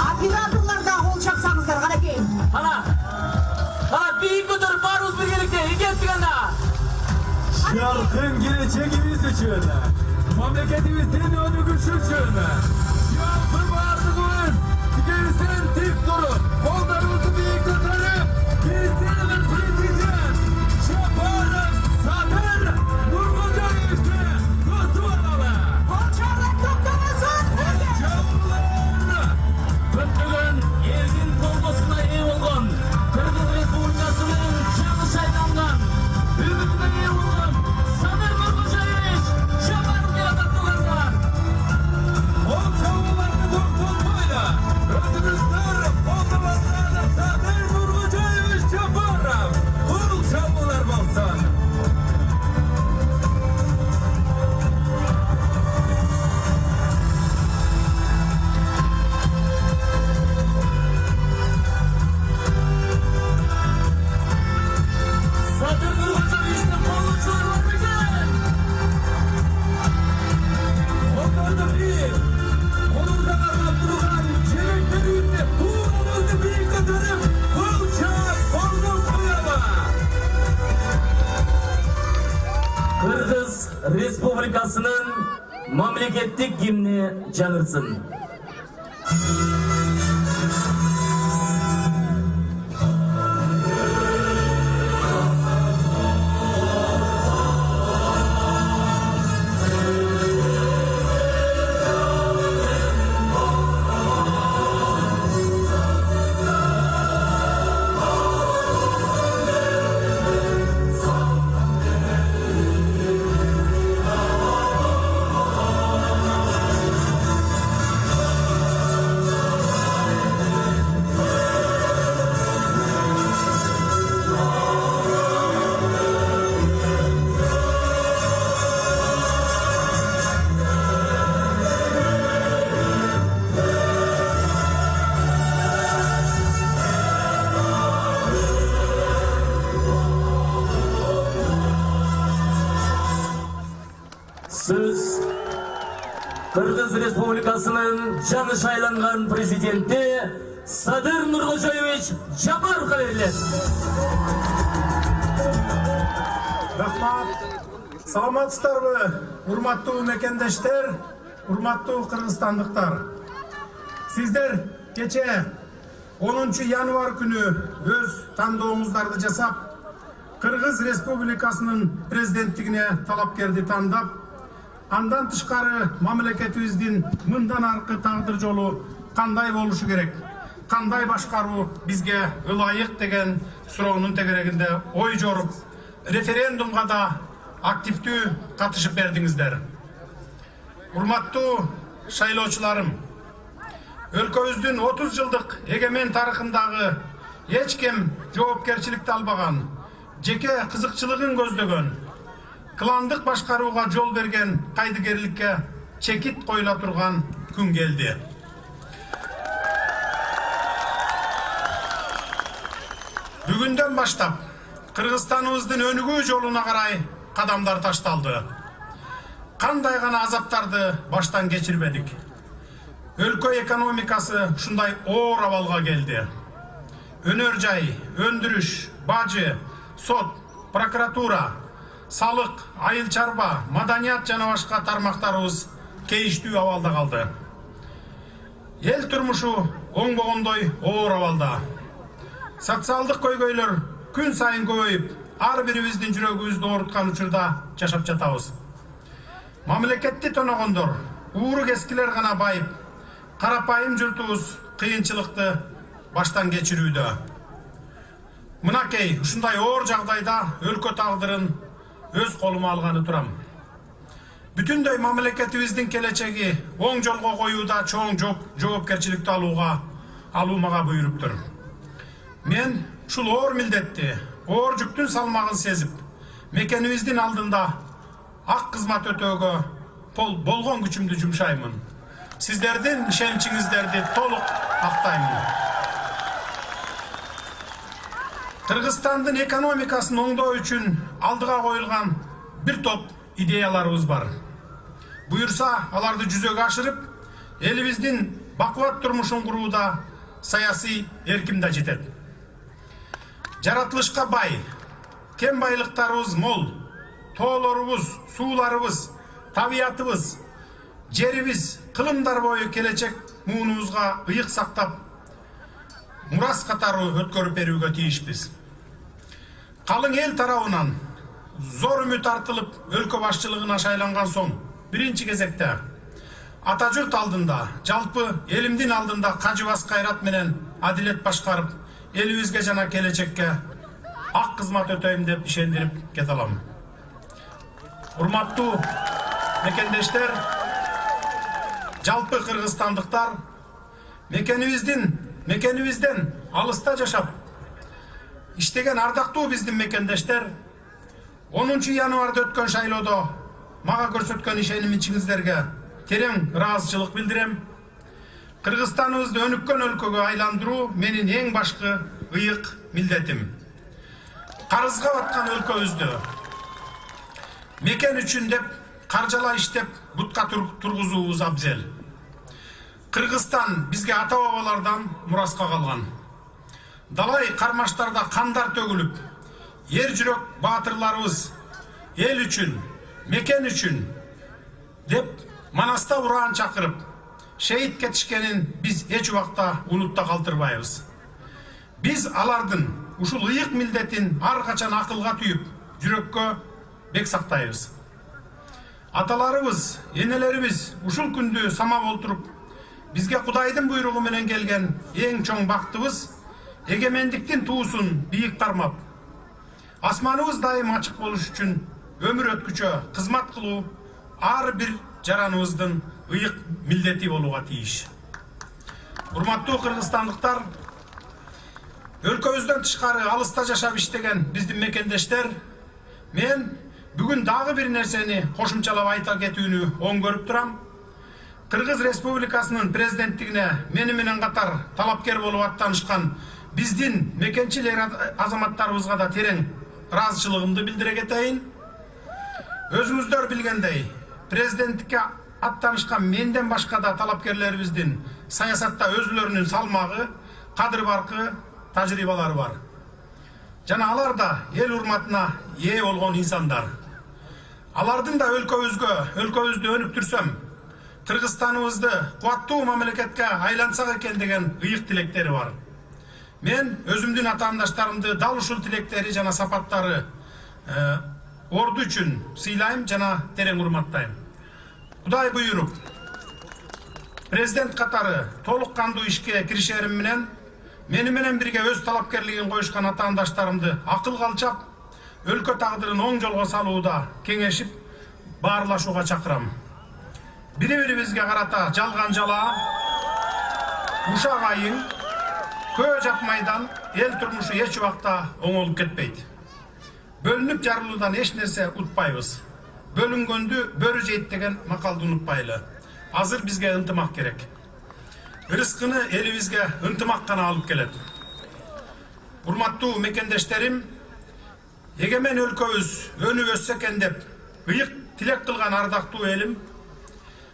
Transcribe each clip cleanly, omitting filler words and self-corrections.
Операторларда қол шапсаңыздар, қаракей. Ана büyük oturup varız birlikte gittik anda. Şarkın geleceğimiz için, memleketimizin önügüsü için, şarkı vardığımız, gelsin dik durup, kollarımızı büyük tutarıp, bizlerin prezident, Şaparım Sadır Nurgül'ü dostu olalı. Kolçarlık toplamasın. Kolçarlık. Bugün elin kolgosuna iyi olgun. Kırgız Respublikası'nın canı şaylangan. Ümütüne iyi olgun. Sadır Nurgül'ü Şaparım yarattılar var. Kolçarlıklarını dokunmayla, özünüzler, kollarınızda Sadır Nurgül'ü Şaparım. Kolçarlıklar balsan. Sadır Nurgül'ü işte kolluçlar var mıken? Onlarda bir, onurda karnap duran çeliklerinde tuğrumuzu bir kadarım kılçak koldan koyama. Kırgız Respublikası'nın memleketlik himni canırsın. Siz Kırgız Respublikası'nın canı şaylangan prezidenti Sadır Nurgül'ü Japarov'a verilir. Rahmat. Salamatсыздарбы, урматтуу мекендештер, урматтуу кыргызстандыктар. Сиздер кече 10 январ күнү өз тандооңуздарды жасап, Кыргыз Республикасынын президенттигине талапкерди тандап, андан тышкары мамлекетибиздин мындан аркы тагдыр жолу кандай болушу керек, кандай башкаруу бизге ылайык деген суроонун тегерегинде ой жоруп, референдумга да активдүү катышып бердиңиздер. Урматтуу шайлоочуларым, өлкөбүздүн 30 жылдык эгемен тарыхындагы эч ким жоопкерчиликти албаган, жеке кызыкчылыгын көздөгөн, кландык башкарууга жол берген кайдыгерликке чекит коюла турган күн келди. Бүгүндөн баштап Кыргызстаныбыздын өнүгүү жолуна карай кадамдар ташталды. Кандай гана азаптарды баштан кечирбедик. Өлкө экономикасы ушундай оор абалга келди. Өнөр жай, өндүрүш, бажы, сот, прокуратура, салык, айыл чарба, маданият жана башка тармактарыбыз кейиштүү абалда калды. Эл турмушу оңбогондой оор абалда. Социалдык көйгөйлөр күн сайын көбөйүп, ар бирибиздин жүрөгүбүздү ооруткан учурда жашап жатабыз. Мамлекетти тоногондор, ууру кескилер гана байып, карапайым журтубуз кыйынчылыкты баштан кечирүүдө. Мынакей ушундай оор жагдайда өлкө тагдырын өз колума алганы турам. Бүтүндөй мамлекетибиздин келечеги оң жолго коюуда чоң жоопкерчиликти алуу мага буйруптур. Мен ушул оор милдетти, оор жүктүн салмагын сезип, мекенибиздин алдында ак кызмат өтөөгө болгон күчүмдү жумшаймын. Сиздердин ишеничиңиздерди толук актаймын. Кыргызстандын экономикасын оңдоо үчүн алдыга коюлган бир топ идеяларыбыз бар. Buyursa alарды жүзөгө ашырып, элибиздин бакубат турмушун курууда саясий эрким да жетет. Жаратылышка бай, кен байлыктарыбыз мол, тоолорубуз, сууларыбыз, табиятыбыз, жерибиз кылымдар бою келечек муунубузга ыйык сактап, мурас катары өткөрүп берүүгө тийишпиз. Калың эл тарабынан зор үмүт артылып, өлкө башчылыгына шайланган соң, биринчи кезекте ата журт алдында, жалпы элимдин алдында кажыбас кайрат менен адилет башкарып, элибизге жана келечекке ак кызмат өтөйм деп ишендирип кете алам. Урматтуу мекендештер, жалпы кыргызстандыктар, мекенибизден алыста жашап иштеген ардактуу биздин мекендештер, 10 январда өткөн шайлоодо мага көрсөткөн ишенимиңиздерге терең ыраазычылык билдирем. Кыргызстаныбызды өнүккөн өлкөгө айландыруу менин эң башкы ыйык милдетим. Карызга баткан өлкөбүздү мекен үчүн деп, каржалай иштеп, бутка тургузуубуз абзел. Кыргызстан бизге ата-бабалардан мураска калган. Далай кармаштарда кандар төгүлүп, ер жүрөк баатырларыбыз эл үчүн, мекен үчүн деп манаста ураан чакырып, шейит кетишкенин биз эч убакта унутта калтырбайбыз. Биз алардын ушул ыйык милдетин ар качан акылга түйүп, жүрөккө бек сактайбыз. Аталарыбыз, энелерибиз ушул күндү самап олтуруп, бизге Кудайдын буйругу менен келген эң чоң бактыбыз эгемендиктин туусун бийик тармап, асманыбыз дайым ачык болуш үчүн өмүр өткүчө кызмат кылуу ар бир жараныбыздын ыйык милдети болууга тийиш. Урматтуу кыргызстандыктар, өлкөбүздөн тышкары алыста жашап иштеген биздин мекендештер, мен бүгүн дагы бир нерсени кошумчалап айта кетүүнү оң көрүп турам. Кыргыз Республикасынын президенттигине мени менен катар талапкер болуп аттанышкан биздин мекенчил азаматтарыбызга да терең ыраазычылыгымды билдире кетейин. Өзүңүздөр билгендей, президенттикке аттанышкан менден башка да талапкерлерибиздин саясатта өзүлөрүнүн салмагы, кадыр баркы, тажрыйбалары бар. Жана алар да эл урматына ээ болгон инсандар. Алардын да өлкөбүздү өнүктүрсөм, Кыргызстаныбызды кубаттуу мамлекетке айлансак экен деген ыйык тилектери бар. Мен өзүмдүн атаандаштарымды дал ушул тилектери жана сапаттары орду үчүн сыйлайм жана терең урматтайм. Кудай буйруп, президент катары толук кандуу ишке киришерим менен, мени менен бирге өз талапкерлигин коюшкан атаандаштарымды акыл калчап, өлкө тагдырын оң жолго салууда кеңешип, баарлашууга чакырам. Бири-бирибизге карата жалган жалаа, ушак айың, көө жапмайдан эл турмушу эч убакта оңолуп кетпейт. Бөлүнүп жарылуудан эч нерсе утпайбыз. Бөлүнгөндү бөрү жейт деген макалды унутпайлы. Азыр бизге ынтымак керек. Рызкыны элибизге ынтымак гана алып келет. Урматтуу мекендештерим, эгемен өлкөбүз өнүп өссө экен деп ыйык тилек кылган ардактуу элим,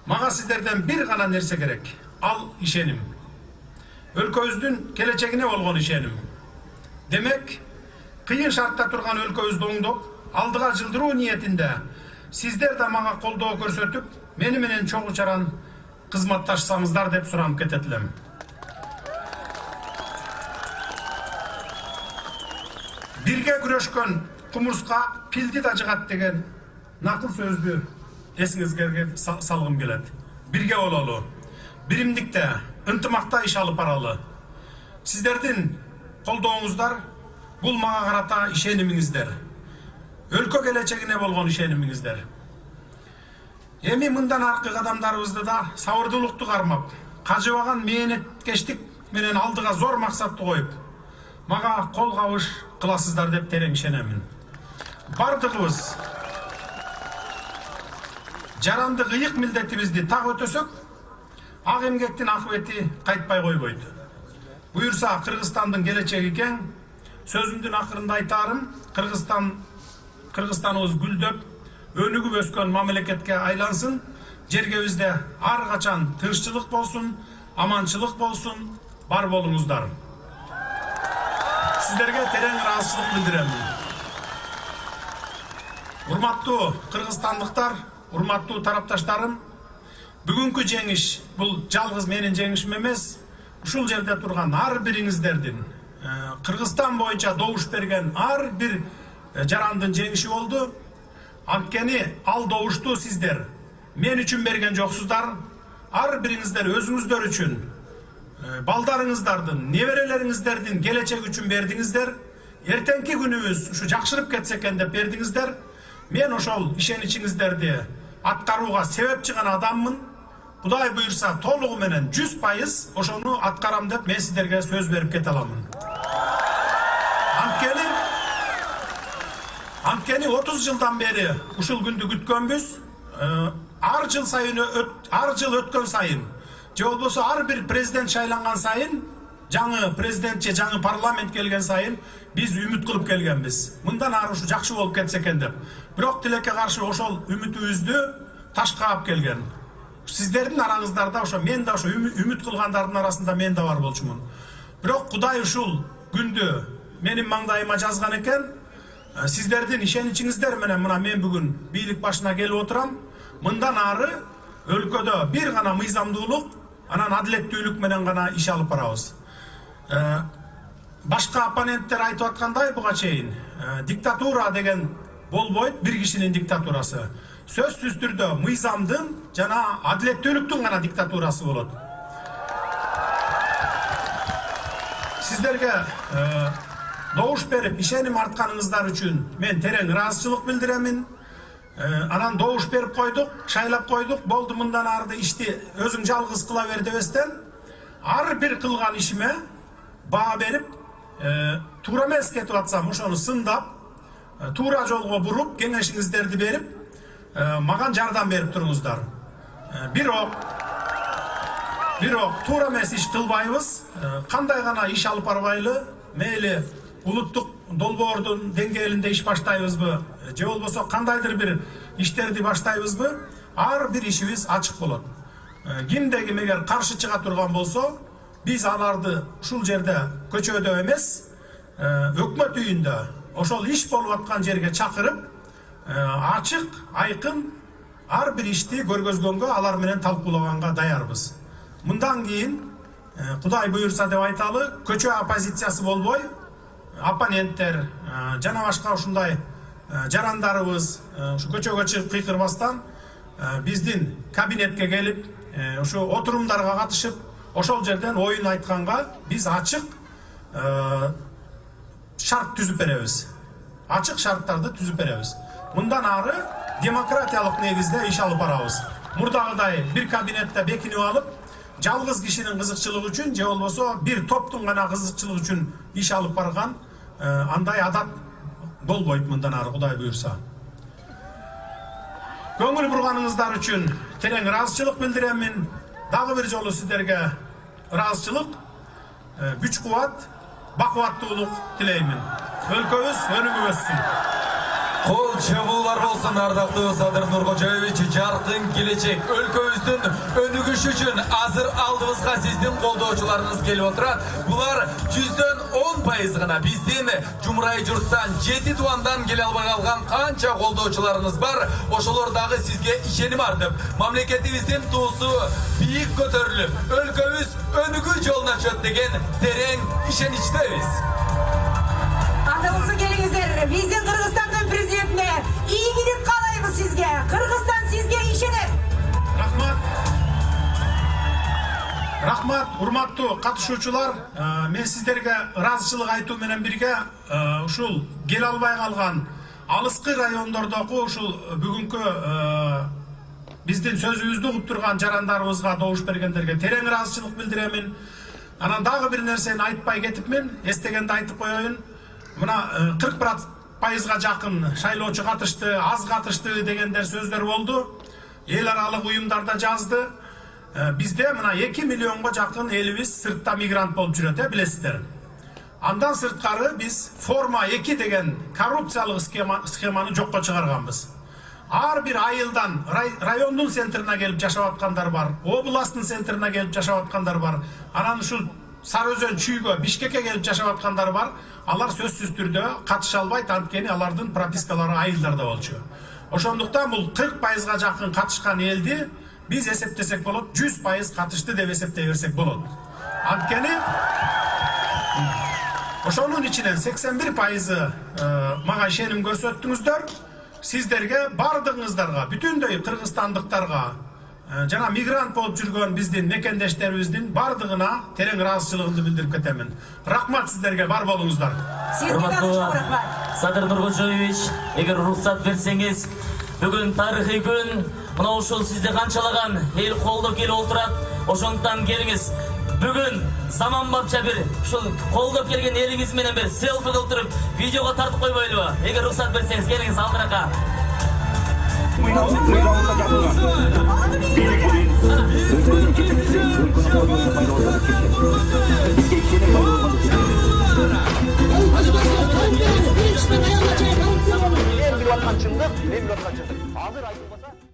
мага сиздерден бир гана нерсе керек. Ал ишеним. Өлкөбүздүн келечегине болгон ишеним. Демек, кыйын шартта турган өлкөбүздү оңдоп, алдыга жылдыруу ниетинде сиздер да мага колдоо көрсөтүп, мени менен чогуу чаран кызматташсаңыздар деп сурам кететилем. Бирге күрөшкөн кумурска пилди да жыгат деген накыл сөздү эсиңизге салгым келет. Бирге бололу, биримдикте, ынтымакта иш алып баралы. Сиздердин колдооңуздар бул мага карата ишенимиңиздер. Өлкө келечегине болгон ишенимиңиздер. Эми мындан аркы кадамдарыбызды да сабырдуулукту кармап, кажыбаган мээнеткечтик менен алдыга зор максатты коюп, мага кол кабыш кыласыздар деп терең ишенемин. Бардыгыбыз жарандык ыйык милдетибизди так өтөсөк, ак эмгектин акыбети кайтпай койбойт. Буюрса Кыргызстандын келечеги кең. Сөзүмдүн акырында айтарым, Кыргызстаныбыз гүлдөп, өнүгүп өскөн мамлекетке айлансын, Жерgebizde ар качан тынччылык болсун, аманчылык болсун, бар болуңуздар. Сиздерге терең ыраазычылык билдирем. Урматтуу кыргызстандыктар, урматтуу тарапташтарым, бүгүнкү жеңиш бул жалгыз менин жеңишим эмес, ушул жерде турган ар бириңиздердин Кыргызстан боюнча добуш берген ар бир жарандын жеңиши болду. Анткени ал добушту сиздер мен үчүн берген жоксуздар, ар бириңиздер өзүңүздөр үчүн, балдарыңыздардын, неберелериңиздердин келечеги үчүн бердиңиздер. Эртеңки күнүбүз ушу жакшырып кетсе экен деп бердиңиздер. Мен ошол ишеничиңиздерди аткарууга себепчи гана адаммын. Кудай буйрса толугу менен 100% ошону аткарам деп мен сиздерге сөз берип кете аламын. Анткени 30 жылдан бери ушул күндү күткөнбүз. Ар жыл өткөн сайын, же болбосо ар бир президент шайланган сайын, жаңы президент же жаңы парламент келген сайын биз үмүт кылып келгенбиз. Мындан ары ушу жакшы болуп кетсе экен деп. Бирок тилекке каршы ошол үмүтүбүздү ташка алып келген. Сиздердин араңыздарда ошо мен да ошо үмүт кылгандардын арасында мен да бар болчумун. Бирок Кудай ушул күндү менин маңдайыма жазган экен. Сиздердин ишеничиңиздер менен мына мен бүгүн бийлик башына келип отурам. Мындан ары өлкөдө бир гана мыйзамдуулук, анан адилеттүүлүк менен гана иш алып барабыз. Башка оппоненттер айтып аткандай буга чейин диктатура деген болбойт, бир кишинин диктатурасы. Сөзсүз түрдө мыйзамдын жана адилеттүүлүктүн гана диктатурасы болот. Сиздерге добуш берип ишеним артканыңыздар үчүн мен терең ыраазычылык билдиремин. Анан добуш берип койдук, шайлап койдук, болду мындан арды ишти өзүң жалгыз кыла бер дебестен, ар бир кылган ишиме баа берип, туура эмес кетип атсам ошону сындап, туура жолго буруп, кеңешиңиздерди берип, маған жардам берип туруңуздар. Бирок туура эмес иш кылбайбыз, кандай гана иш алып барбайлы, мейли улуттук долбоордун деңгээлинде иш баштайбызбы, же болбосо кандайдыр бир иштерди баштайбызбы, ар бир ишибиз ачык болот. Кимде ким эгер каршы чыга турган болсо, биз аларды ушул жерде көчөдө эмес, өкмөт үйүндө ошол иш болуп аткан жерге чакырып, ачык, айкын ар бир ишти көргөзгөнгө, алар менен талкуулаганга даярбыз. Мындан кийин Кудай буйрса деп айталы, көчө оппозициясы болбой, оппоненттер жана башка ушундай жарандарыбыз ушу көчөгө чыгып кыйкырбастан биздин кабинетке келип, ушу отурумдарга катышып, ошол жерден оюн айтканга биз ачык шарт түзүп беребиз. Ачык шарттарды түзүп беребиз. Мындан ары демократиялык негизде иш алып барабыз. Мурдагыдай бир кабинетте бекинип алып, жалгыз кишинин кызыкчылыгы үчүн же болбосо бир топтун гана кызыкчылыгы үчүн иш алып барган андай адат болбойт мындан ары Кудай буйрса. Көңүл бурганыңыздар үчүн терең ыраазычылык билдиремин. Дагы бир жолу сиздерге ыраазычылык, күч кубат, бакубаттуулук тилеймин. Өлкөбүз өнүгүп өссүн. Кол чабуулар болсун, ардактуу Садыр Нуркожоевич. Жаркын келечек өлкөбүздүн өнүгүшү үчүн азыр алдыбызга сиздин колдоочуларыңыз келип отурат. Булар 10% гана биздин Жумурай журттан 7 тубандан келе албай калган канча колдоочуларыңыз бар. Ошолор дагы сизге ишеним артып, мамлекетибиздин туусу бийик көтөрүлүп, өлкөбүз өнүгүү жолуна чөт деген терең ишеничтебиз. Атыңызы келіңіздер. Биздин Кыргызстандын президентине ийгилик каалайбыз сизге. Кыргызстан сизге ишенет. Рахмат, урматтуу катышуучулар. Мен сиздерге ыраазычылык айтуу менен бирге ушул келе албай калган алыскы райондордогу ушул бүгүнкү биздин сөзүбүздү угуп турган жарандарыбызга добуш бергендерге терең ыраазычылык билдиремин. Анан дагы бир нерсени айтпай кетипмин, эстегенде айтып коеюн. Мына 40%га жакын шайлоочу катышты, аз катышты дегендер сөздөр болду. Эл аралык уюмдарда жазды. Бизде мына 2 миллионго жакын элибиз сыртта мигрант болуп жүрөт, билесиздер. Андан сырткары биз форма 2 деген коррупциялык схеманы жокко чыгарганбыз. Ар bir айылдан райондун центрine gelip жашап аткандар бар, областтын центрine gelip жашап аткандар бар, анан ушул Sarıözön, Çüygö, Bişkek'e gelip yaşap atkanlar var. Alar sözsüz türde katışa albayt, antkeni alardın propiskaları ayıllarda oluşuyor. Oşonduktan bu 40%'ga жақын katışkan eldi biz eseptesek bolot 100% katıştı deb esepteyersek bolot. Antkeni oşonun içinden 81%'ı mağa işenim görсөттүңүздөр. Sizlerge bardığınızlarga, bütünдөй Kırgızstandıklarga, jana migrant bolup жүргөн биздин мекендештерибиздин бардыгына терең ыраазычылыгымды билдирип кетемин. Рахмат сиздерге, бар болуңуздар. Sizge de çok rahmat. Садыр Нуркожоевич, эгер уруксат берсеңиз, бүгүн тарыхый күн, мына ушул сизди канчалаган эл колдоп келип отурат, ошондуктан келиңиз. Бүгүн заманбапча бир ушул колдоп келген элиңиз менен бир селфи кылдырып, видеого тартып койбойлубу? Эгер уруксат берсеңиз, келиңиз алдырака. Ben bir vatkaçılık, ben bir vatkaçılık. Hazır ayrılmasa...